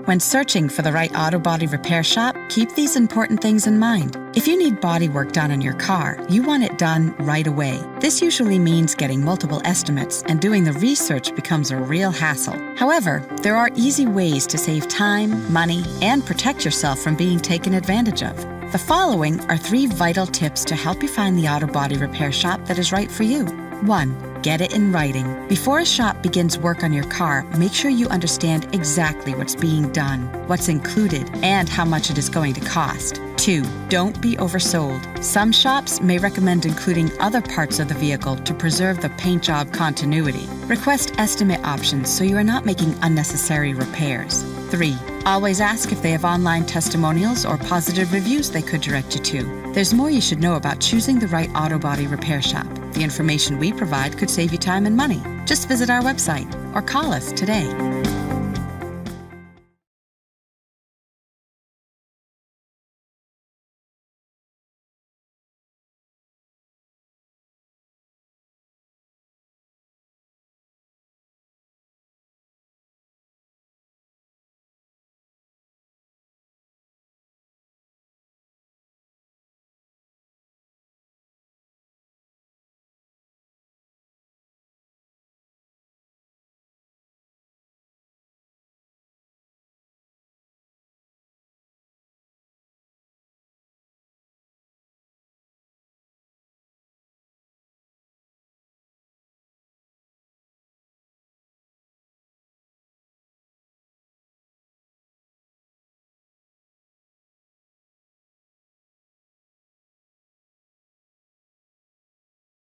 When searching for the right auto body repair shop, keep these important things in mind. If you need body work done on your car, you want it done right away. This usually means getting multiple estimates, and doing the research becomes a real hassle. However, there are easy ways to save time, money, and protect yourself from being taken advantage of. The following are 3 vital tips to help you find the auto body repair shop that is right for you. 1. Get it in writing. Before a shop begins work on your car, make sure you understand exactly what's being done, what's included, and how much it is going to cost. 2. Don't be oversold. Some shops may recommend including other parts of the vehicle to preserve the paint job continuity. Request estimate options so you are not making unnecessary repairs. 3. Always ask if they have online testimonials or positive reviews they could direct you to. There's more you should know about choosing the right auto body repair shop. The information we provide could save you time and money. Just visit our website or call us today.